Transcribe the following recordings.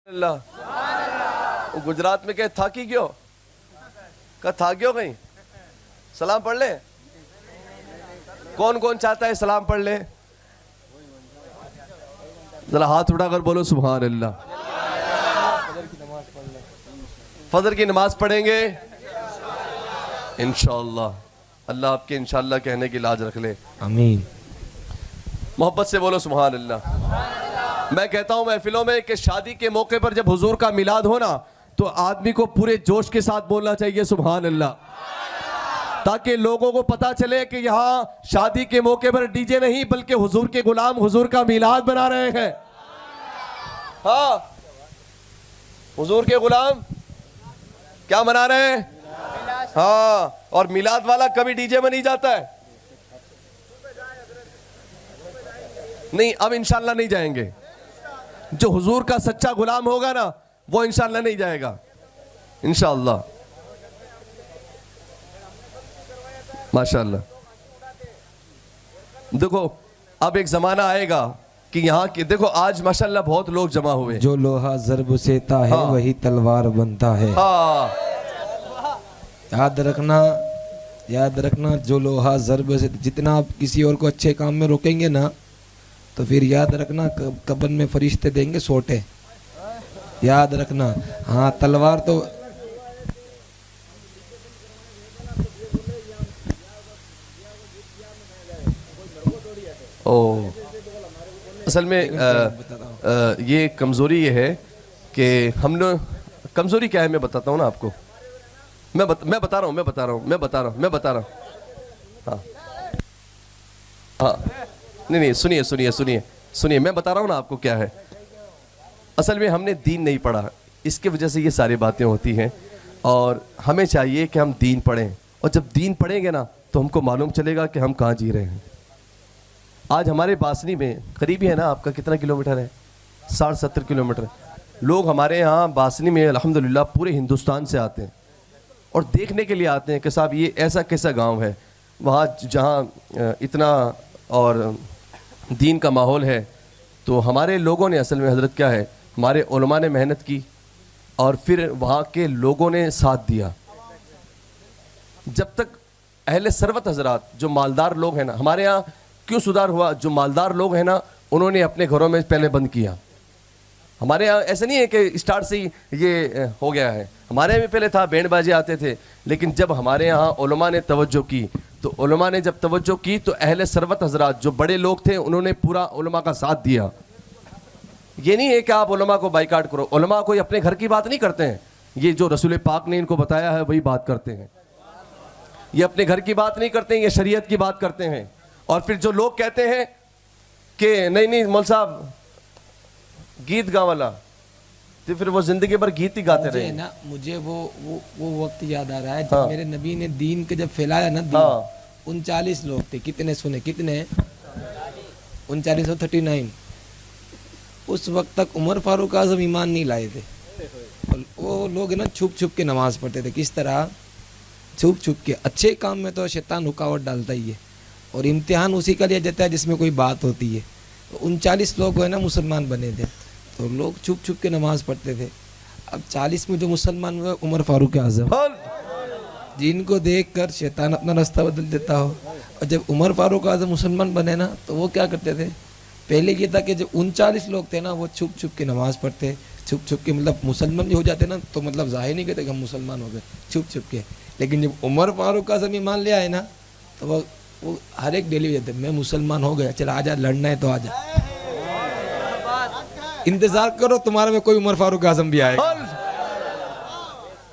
اللہ گجرات میں کہ تھا کی کیوں کہ تھا کیوں کہیں سلام پڑھ لیں کون کون چاہتا ہے سلام پڑھ لیں ذرا ہاتھ اٹھا کر بولو سبحان اللہ فجر کی نماز پڑھیں گے انشاءاللہ اللہ آپ کے انشاءاللہ کہنے کی لاج رکھ لے آمین محبت سے بولو سبحان اللہ میں کہتا ہوں محفلوں میں کہ شادی کے موقع پر جب حضور کا میلاد ہونا تو آدمی کو پورے جوش کے ساتھ بولنا چاہیے سبحان اللہ تاکہ لوگوں کو پتا چلے کہ یہاں شادی کے موقع پر ڈی جے نہیں بلکہ حضور کے غلام حضور کا میلاد بنا رہے ہیں ہاں حضور کے غلام کیا منا رہے ہیں ہاں اور میلاد والا کبھی ڈی جے میں نہیں جاتا ہے نہیں اب انشاءاللہ نہیں جائیں گے جو حضور کا سچا غلام ہوگا نا وہ انشاءاللہ نہیں جائے گا انشاءاللہ ماشاءاللہ دیکھو اب ایک زمانہ آئے گا کہ یہاں کی دیکھو آج ماشاءاللہ بہت لوگ جمع ہوئے جو لوہا ضرب سیتا ہے وہی تلوار بنتا ہے ہاں یاد رکھنا جو لوہا ضرب سے جتنا آپ کسی اور کو اچھے کام میں روکیں گے نا تو پھر یاد رکھنا قبر میں فرشتے دیں گے سوٹے یاد رکھنا ہاں تلوار تو اصل میں یہ کمزوری یہ ہے کہ ہم نے کمزوری کیا ہے میں بتاتا ہوں نا آپ کو میں بتا رہا ہوں ہاں ہاں نہیں سنیے میں بتا رہا ہوں نا آپ کو کیا ہے اصل میں ہم نے دین نہیں پڑھا اس کی وجہ سے یہ ساری باتیں ہوتی ہیں اور ہمیں چاہیے کہ ہم دین پڑھیں اور جب دین پڑھیں گے نا تو ہم کو معلوم چلے گا کہ ہم کہاں جی رہے ہیں آج ہمارے باسنی میں قریبی ہے نا آپ کا کتنا کلومیٹر ہے 60-70 کلومیٹر لوگ ہمارے یہاں باسنی میں الحمدللہ پورے ہندوستان سے آتے ہیں اور دیکھنے کے لیے آتے ہیں کہ صاحب یہ ایسا کیسا گاؤں ہے وہاں جہاں اتنا اور دین کا ماحول ہے تو ہمارے لوگوں نے اصل میں حضرت کیا ہے ہمارے علماء نے محنت کی اور پھر وہاں کے لوگوں نے ساتھ دیا جب تک اہل ثروت حضرات جو مالدار لوگ ہیں نا ہمارے یہاں کیوں سدھار ہوا جو مالدار لوگ ہیں نا انہوں نے اپنے گھروں میں پہلے بند کیا ہمارے یہاں ایسا نہیں ہے کہ اسٹارٹ سے ہی یہ ہو گیا ہے ہمارے یہاں بھی پہلے تھا بینڈ بازی آتے تھے لیکن جب ہمارے یہاں علماء نے توجہ کی تو علماء نے جب توجہ کی تو اہل ثروت حضرات جو بڑے لوگ تھے انہوں نے پورا علماء کا ساتھ دیا یہ نہیں ہے کہ آپ علماء کو بائیکاٹ کرو علماء کوئی اپنے گھر کی بات نہیں کرتے ہیں یہ جو رسول پاک نے ان کو بتایا ہے وہی بات کرتے ہیں یہ اپنے گھر کی بات نہیں کرتے ہیں یہ شریعت کی بات کرتے ہیں اور پھر جو لوگ کہتے ہیں کہ نہیں مول صاحب گیت گا والا تو پھر وہ زندگی بھر گیت ہی گاتے رہے نا مجھے وہ وقت یاد آ رہا ہے جب میرے نبی نے دین کے جب پھیلایا نا دین 39 لوگ تھے کتنے 39 اس وقت تک عمر فاروق اعظم ایمان نہیں لائے تھے وہ لوگ نا چھپ چھپ کے نماز پڑھتے تھے کس طرح چھپ چھپ کے اچھے کام میں تو شیطان رکاوٹ ڈالتا ہی ہے اور امتحان اسی کا لیا جاتا ہے جس میں کوئی بات ہوتی ہے 39 لوگ ہے نا مسلمان بنے تھے تو لوگ چھپ چھپ کے نماز پڑھتے تھے اب 40 میں جو مسلمان ہوئے عمر فاروق اعظم جن کو دیکھ کر شیطان اپنا راستہ بدل دیتا ہو اور جب عمر فاروق اعظم مسلمان بنے نا تو وہ کیا کرتے تھے پہلے یہ تھا کہ جو 39 لوگ تھے نا وہ چھپ چھپ کے نماز پڑھتے چھپ چھپ کے مطلب مسلمان ہو جاتے نا تو مطلب ظاہر نہیں کرتے کہ ہم مسلمان ہو گئے چھپ چھپ کے لیکن جب عمر فاروق اعظم ایمان لے آئے نا تو وہ ہر ایک ڈیلی ہو جاتے میں مسلمان ہو گیا چل آجا لڑنا ہے تو آجا انتظار کرو تمہارے میں کوئی عمر فاروق اعظم بھی آئے گا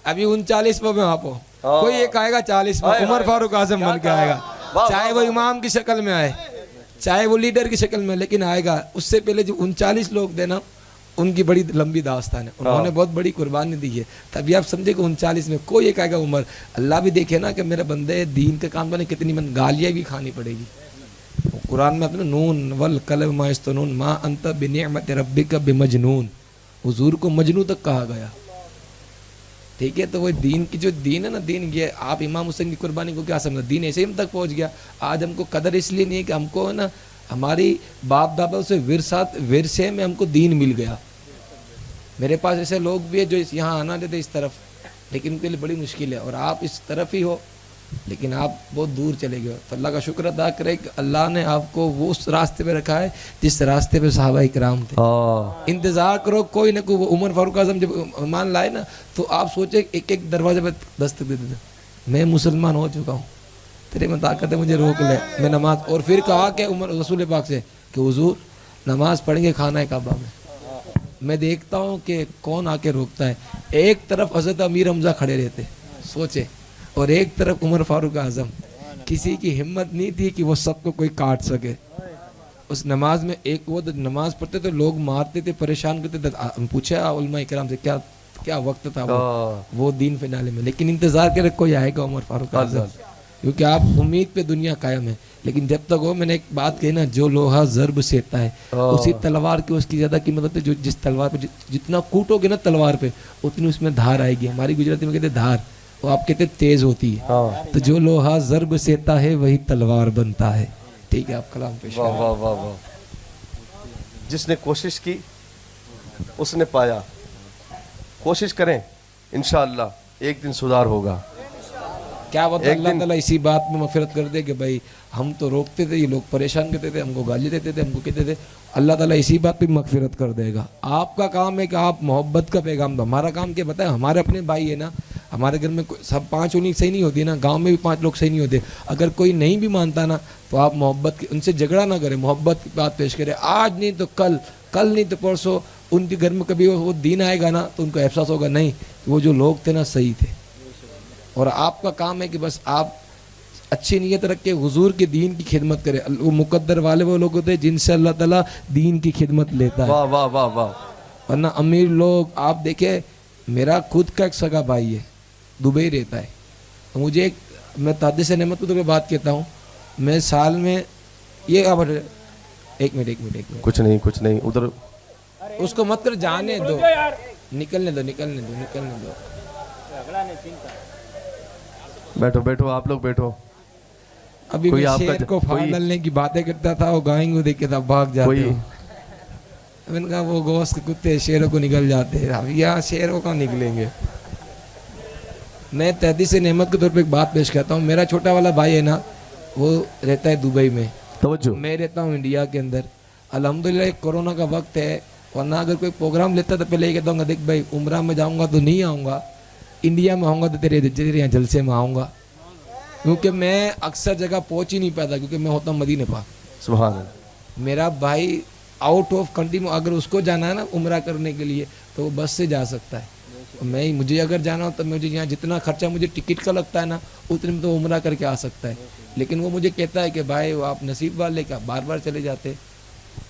ابھی 39 میں وہاں پہ کوئی ایک آئے گا 40 میں عمر فاروق اعظم بن کے آئے گا چاہے وہ امام کی شکل میں آئے چاہے وہ لیڈر کی شکل میں لیکن آئے گا اس سے پہلے جو 39 لوگ تھے نا ان کی بڑی لمبی داستان ہے انہوں نے بہت بڑی قربانی دی ہے تبھی آپ سمجھے کہ 39 میں کوئی ایک آئے گا عمر اللہ بھی دیکھے نا کہ میرے بندے دین کے کام بنے کتنی من گالیاں بھی کھانی پڑے گی قرآن میں اپنے نون والقلم ما یسطرون ما انت بنعمت ربک بمجنون حضور کو مجنون تک کہا گیا ٹھیک ہے تو وہ دین کی جو دین ہے نا دین یہ آپ امام حسین کی قربانی کو کیا سمجھا دین ایسے ہم تک پہنچ گیا آج ہم کو قدر اس لیے نہیں ہے کہ ہم کو نا ہماری باپ دادا سے ورثے میں ہم کو دین مل گیا میرے پاس ایسے لوگ بھی ہیں جو یہاں آنا دیتے اس طرف، لیکن ان کے لیے بڑی مشکل ہے، اور آپ اس طرف ہی ہو لیکن آپ بہت دور چلے گئے ہو. تو اللہ کا شکر ادا کرے کہ اللہ نے آپ کو وہ اس راستے پہ رکھا ہے جس راستے پہ صحابہ کرام تھے. انتظار کرو کوئی نہ کوئی. وہ عمر فاروق اعظم جب ایمان لائے نا تو آپ سوچے ایک ایک دروازے پہ دستک دیتے تھے، میں مسلمان ہو چکا ہوں، تیرے میں طاقت ہے مجھے روک لے میں نماز. اور پھر کہا کہ عمر رسول پاک سے کہ حضور نماز پڑھیں گے خانہ کعبہ میں دیکھتا ہوں کہ کون آ کے روکتا ہے. ایک طرف حضرت امیر حمزہ کھڑے رہتے سوچے، اور ایک طرف عمر فاروق اعظم. کسی کی ہمت نہیں تھی کہ وہ سب کو کوئی کاٹ سکے اس نماز میں. ایک وہ نماز پڑھتے تو لوگ مارتے تھے، پریشان کرتے تھے. پوچھا علماء کرام سے کیا وقت تھا وہ دین فنالے میں، لیکن انتظار کرے کوئی آئے گا عمر فاروق اعظم، کیونکہ آپ امید پہ دنیا قائم ہے. لیکن جب تک وہ، میں نے ایک بات کہی نا، جو لوہا ضرب سیتا ہے اسی تلوار کی اس کی زیادہ قیمت ہوتی ہے. جو جس تلوار پہ جتنا کوٹو گے نا تلوار پہ اتنی اس میں دھار آئے گی. ہماری گجراتی میں کہتے ہیں دھار، وہ آپ کہتے تیز ہوتی ہے. تو جو لوہا ضرب سیتا ہے وہی تلوار بنتا ہے. ٹھیک ہے آپ کلام پیش کریں. واہ واہ واہ. جس نے کوشش کی اس نے پایا. کوشش کریں انشاءاللہ ایک دن سدھار ہوگا. کیا بتا اللہ تعالیٰ اسی بات میں مغفرت کر دے کہ بھائی ہم تو روکتے تھے، یہ لوگ پریشان کرتے تھے، ہم کو گالی دیتے تھے، ہم کو کہتے تھے. اللہ تعالیٰ اسی بات پہ مغفرت کر دے گا. آپ کا کام ہے کہ آپ محبت کا پیغام دو. ہمارا کام کیا بتائیں، ہمارے اپنے بھائی ہے نا، ہمارے گھر میں سب 5 انہیں صحیح نہیں ہوتی نا، گاؤں میں بھی 5 لوگ صحیح نہیں ہوتے. اگر کوئی نہیں بھی مانتا نا تو آپ محبت ان سے جھگڑا نہ کریں، محبت کی بات پیش کریں. آج نہیں تو کل، کل نہیں تو پرسوں ان کے گھر میں کبھی وہ دین آئے گا نا تو ان کو احساس ہوگا نہیں کہ وہ جو لوگ تھے نا صحیح تھے. اور آپ کا کام ہے کہ بس آپ اچھی نیت رکھ کے حضور کے دین کی خدمت کریں. وہ مقدر والے وہ لوگ ہوتے ہیں جن سے اللہ تعالیٰ دین کی خدمت لیتا ہے. واہ واہ واہ واہ. ورنہ امیر لوگ آپ دیکھیں، میرا خود کا ایک سگا بھائی ہے دبئی رہتا ہے. مجھے میں تحدث نعمت پہ بات کہتا ہوں، میں سال میں یہ ایک منٹ کچھ نہیں ادھر اس کو مت کر جانے دو، نکلنے دو. بیٹھو آپ لوگ بیٹھو. ابھی میں شیر کو پھاڑ ڈالنے کی باتیں کرتا تھا، وہ گائیں کو دیکھ کے تھا بھاگ جاتے ہیں. میں نے کہا وہ گوشت کے کتے شیروں کو نکل جاتے ہیں، اب یہاں شیروں کا نکلیں گے. میں تحدیث نعمت کے طور پہ ایک بات پیش کرتا ہوں. میرا چھوٹا والا بھائی ہے نا، وہ رہتا ہے دبئی میں، توجہ. میں رہتا ہوں انڈیا کے اندر. الحمدللہ ایک کورونا کا وقت ہے، ورنہ اگر کوئی پروگرام لیتا تو پہلے یہ کہتا ہوں دیکھ بھائی عمرہ میں جاؤں گا تو نہیں آؤں گا، انڈیا میں آؤں گا تو تیرے یہاں جلسے میں آؤں گا. کیونکہ میں اکثر جگہ پہنچ ہی نہیں پاتا کیونکہ میں ہوتا ہوں مدینہ پاک. سبحان اللہ. میرا بھائی آؤٹ آف کنٹری میں اگر اس کو جانا ہے نا عمرہ کرنے کے لیے تو وہ بس سے جا سکتا ہے. مجھے اگر جانا ہو تو مجھے یہاں جتنا خرچہ مجھے ٹکٹ کا لگتا ہے نا اتنے میں تو عمرہ کر کے آ سکتا ہے. لیکن وہ مجھے کہتا ہے کہ بھائی وہ آپ نصیب والے کا بار بار چلے جاتے.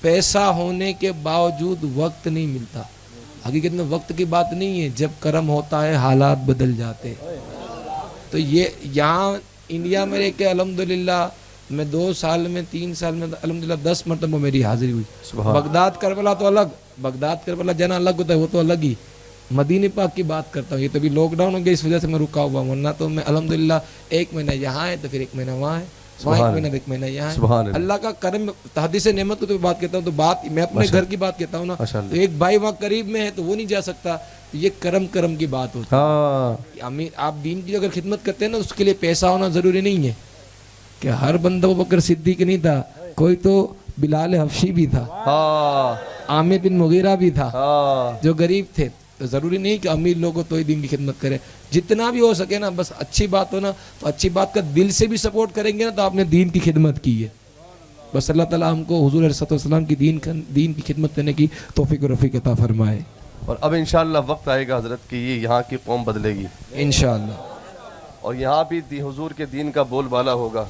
پیسہ ہونے کے باوجود وقت نہیں ملتا. حقیقت میں وقت کی بات نہیں ہے، جب کرم ہوتا ہے حالات بدل جاتے. تو یہ یہاں انڈیا میں رہ کے الحمدللہ میں 2 سال میں 3 سال میں الحمدللہ 10 مرتبہ میری حاضری ہوئی. بغداد کربلا تو الگ، بغداد کربلا جانا الگ ہوتا ہے، وہ تو الگ ہی. مدینہ پاک کی بات کرتا ہوں. یہ تو ابھی لاک ڈاؤن ہو گیا اس وجہ سے میں رکا ہوا ہوں، ورنہ تو میں الحمدللہ 1 مہینہ یہاں ہے تو پھر 1 مہینہ وہاں ہے، وہاں 1 مہینہ 1 مہینہ یہاں ہے. اللہ کا کرم. تحدیث نعمت کو تو بات کہتا ہوں تو بات میں اپنے گھر کی بات کہتا ہوں نا. تو ایک بھائی وہاں قریب میں ہے تو وہ نہیں جا سکتا. یہ کرم کی بات ہوتی ہے. آپ دین کی اگر خدمت کرتے ہیں نا اس کے لیے پیسہ ہونا ضروری نہیں ہے کہ ہر بندہ بکر صدیق نہیں تھا، کوئی تو بلال حبشی بھی تھا، عامر بن مغیرہ بھی تھا جو غریب تھے. تو ضروری نہیں کہ امیر لوگوں تو ہی دین کی خدمت کریں. جتنا بھی ہو سکے نا بس اچھی بات ہو نا تو اچھی بات کا دل سے بھی سپورٹ کریں گے نا تو آپ نے دین کی خدمت کی ہے. بس اللہ تعالیٰ ہم کو حضور علیہ السلام کی دین کی خدمت کرنے کی توفیق و رفیق عطا فرمائے. اور اب انشاءاللہ وقت آئے گا حضرت کہ یہ یہاں کی قوم بدلے گی انشاءاللہ، اور یہاں بھی حضور کے دین کا بول بالا ہوگا.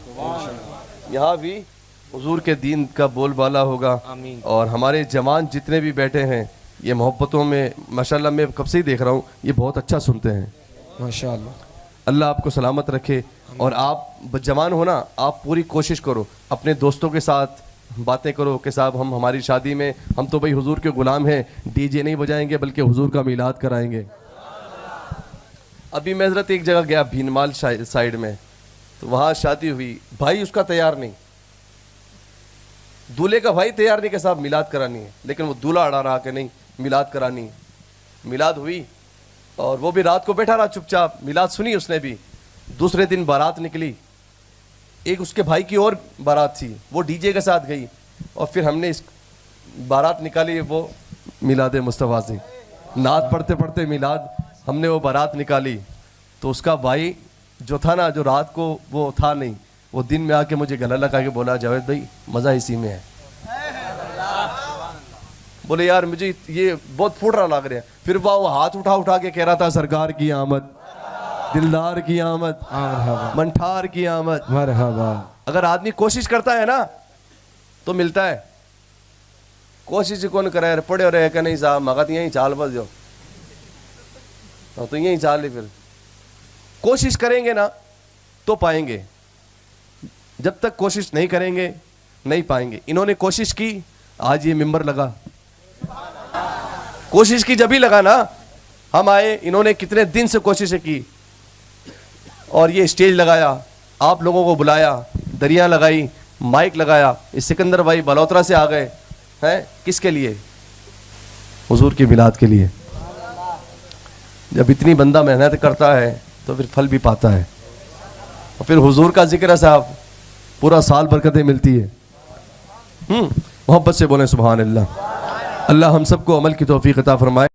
یہاں بھی حضور کے دین کا بول بالا ہوگا. اور ہمارے جوان جتنے بھی بیٹھے ہیں یہ محبتوں میں ماشاءاللہ میں کب سے ہی دیکھ رہا ہوں یہ بہت اچھا سنتے ہیں ماشاءاللہ. اللہ آپ کو سلامت رکھے. اور آپ جوان ہو نا، آپ پوری کوشش کرو اپنے دوستوں کے ساتھ باتیں کرو کہ صاحب ہماری شادی میں ہم تو بھائی حضور کے غلام ہیں، ڈی جے نہیں بجائیں گے بلکہ حضور کا میلاد کرائیں گے. ابھی میں حضرت ایک جگہ گیا بھینمال سائیڈ میں، تو وہاں شادی ہوئی. بھائی اس کا تیار نہیں، دولہے کا بھائی تیار نہیں کہ صاحب میلاد کرانی ہے، لیکن وہ دولہا اڑا رہا کہ نہیں میلاد کرانی ہے. میلاد ہوئی اور وہ بھی رات کو بیٹھا رہا چپ چاپ, میلاد سنی اس نے بھی. دوسرے دن بارات نکلی, ایک اس کے بھائی کی اور بارات تھی, وہ ڈی جے کے ساتھ گئی, اور پھر ہم نے اس بارات نکالی, وہ میلاد مصطفیٰ سے نعت پڑھتے پڑھتے میلاد ہم نے وہ بارات نکالی. تو اس کا بھائی جو تھا نا, جو رات کو وہ تھا نہیں, وہ دن میں آ کے مجھے گلا لگا کے بولا جاوید بھائی مزہ اسی میں ہے. بولے یار مجھے یہ بہت پھوٹ رہا لگ رہا ہے. پھر وہ ہاتھ اٹھا کے کہہ رہا تھا سرکار کی آمد, دلدار کی آمد, منٹھار کی آمد, مرحبا. اگر آدمی کوشش کرتا ہے نا تو ملتا ہے. کوشش کون کرے, پڑے ہو رہے کہ نہیں صاحب مگت یہیں چال بس جو تو یہیں چال لی. پھر کوشش کریں گے نا تو پائیں گے, جب تک کوشش نہیں کریں گے نہیں پائیں گے. انہوں نے کوشش کی, آج یہ ممبر لگا. کوشش کی جب ہی لگا نا, ہم آئے, انہوں نے کتنے دن سے کوششیں کی اور یہ اسٹیج لگایا, آپ لوگوں کو بلایا, دریاں لگائی, مائک لگایا. اس سکندر بھائی بلوترا سے آ گئے ہیں, کس کے لیے؟ حضور کی میلاد کے لیے. جب اتنی بندہ محنت کرتا ہے تو پھر پھل بھی پاتا ہے, اور پھر حضور کا ذکر ہے صاحب, پورا سال برکتیں ملتی ہے. محبت سے بولیں سبحان اللہ. اللہ ہم سب کو عمل کی توفیق عطا فرمائے.